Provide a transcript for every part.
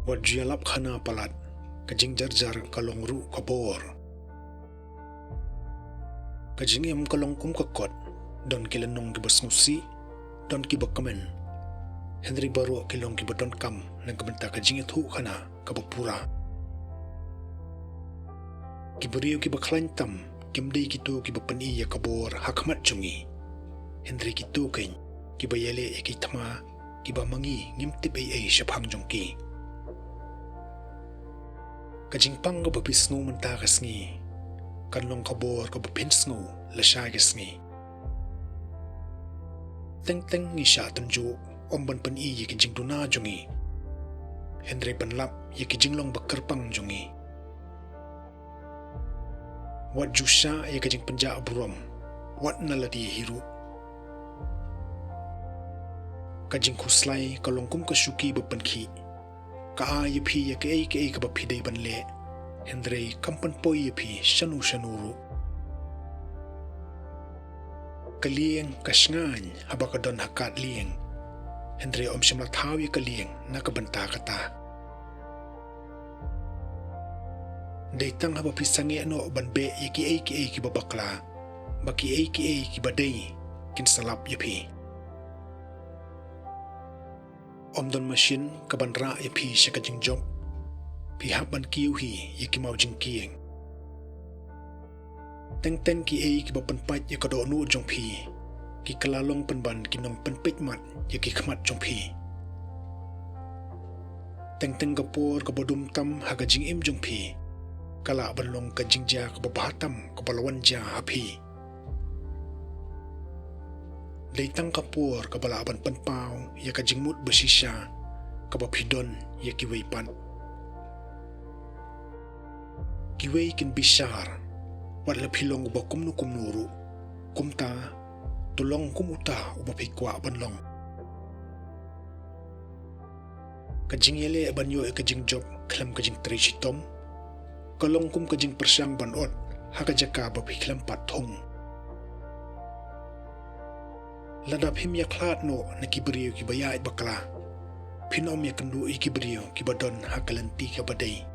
Wat jialap khana palat kajing jar kalong ru kabor. Kajing em kalong kum kakot don kilenong kibas ngusi don kibakamen. Henry baru kilong kibadon kam nang kabenta kajing itu khana kabapura. Kiburiu kibaklantam kimdei kitu kibapani ya kabor hakmat jungi. Henry kitu kain kibayele ikitma kibamangi ngimtip ay syapang jongki. Kajing pang kababisngu mentakas ngi kanlong kabor kabapinsngu lasyagas ngi. Teng ngi siya tunjuk omban pan iya kijing duna jungi. Henry panlap ya kijing long bakerpang jungi. Wat jusya ya kijing penja buram wat naladi hiru. Kajing kuslay kalongkum kasuki bapanki. Kaa yapi ya ke kabapidai banle. Henry kampan poi yapi shanu-shanuru. Kalieng kasngan habakadon hakat lieng. Henry om simla thaw ya kalieng nakabanta kata. Daitang habapi sange no banbe ya ke kibabakla. Baki kibadai kinsalap yapi. Om don mesin kaban ra ya pi siya kajing job. Pihak ban kiuhi ya kimau jing kieng. Teng ki kibapanpat ya kado nu jong pi. Ki kalalong panban kinong panpit mat ya ki khamat jong pi. Teng kapor kabadum tam hagajing im jong pi. Kala banlong kajing ja kababahatam kabalawan ja hapi. Daitang kapur kabalaban panpaw ya kajing mut bersisya kabapidon ya kiway pan. Kiway kin bisar wat lapilong uba kumnuru kumta tulong kumuta uba pikwa banlong. Kajing yele banyo ya kajing job klam kajing trisitom kalong kum kajing persyang banot hakajaka bapiklam pathong. Ladap him ya klat no na kiberiyo kibayait bakla. Pinom ya kendu kiberiyo kibadon hakalanti kabadai.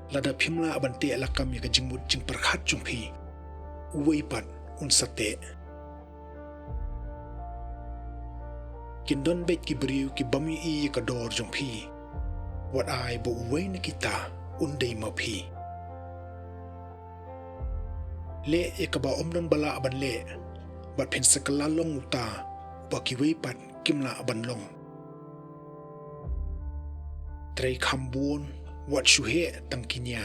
Ladap him la abante alakam ya kajingmut jing perkhat jumpi. Uway pat unsate. Kindon bet kiberiyo kibami ya kador jumpi. Wat ay bo uway na kita unday mapi. Le kaba omdon bala aban le bat pin sakalalong uta ba kiway pat kimla aban long. Tray kambun wat syuhe tangkinya.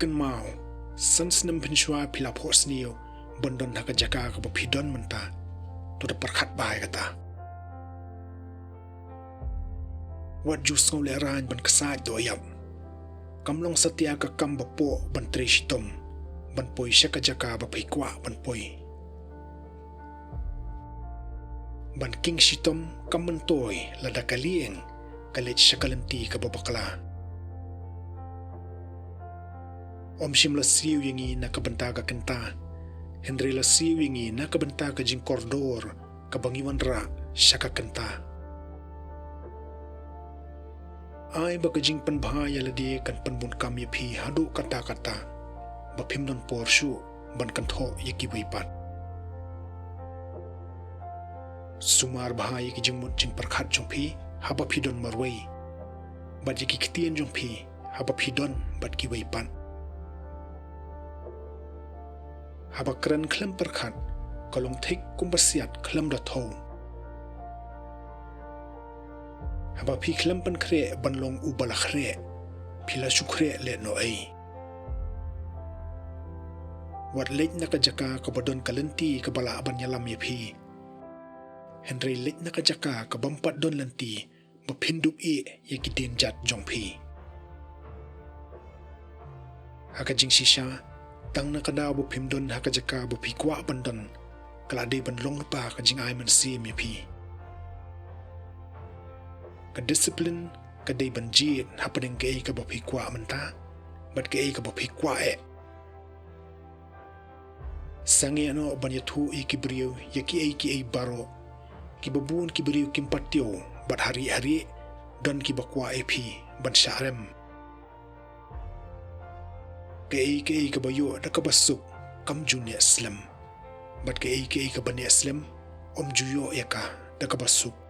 Kenmau sansnem pensyua pila pos niyo bondon hakajaka kaba pidon menta to da perkhat bahay kata. Wat jus ngau le ran ban kasaj do ayam. Kamlong setia ka kam bapo ban tresitom ban poi siya kajaka bapay kwa ban poi. Ban king sitom kamantoy lada kalieng kalit siya kalanti kababakla. Om sim la siw yingi nakabanta ka kenta. Henry la siw yingi nakabanta ka jing kordor kabangiwan ra siya ka kenta. Ay bagajing panbahaya ladi kan panbun kami pi hadu kata-kata bapim don porsyu ban kantho yaki wipat. Sumar bahaya ki jingmut jing perkhat jong pi haba pidon marway. Bat yaki ktien jong pi haba pidon bat ki wipat. Haba keren klem perkhat kalong thik kumbasiat klem da thau. Haba pi klam pan kre banlong ubala kre pila sukre le no ay. Wat late nakajaka kabadon kalanti kabala aban yalam yapi. Henry late nakajaka kabampat don lanti bapindup yakidin jat jongpi. Hakajing sisya tang nakadaw bapim don hakajaka bapikwa bandon kalade banlong lupa kajing ay man sim yapi. Kadisiplin kadai banjit hapadeng kei kabapikwa menta bat kei kabapikwa Sange ano banyathu ikibriyo yaki baro kibabun kiberiu kimpatio bat hari-hari gan kibakwa epi ban syarem. Kei kabayo da kabasuk kam juni Islam. Bat kei kabani Islam om juyo ya ka da kabasuk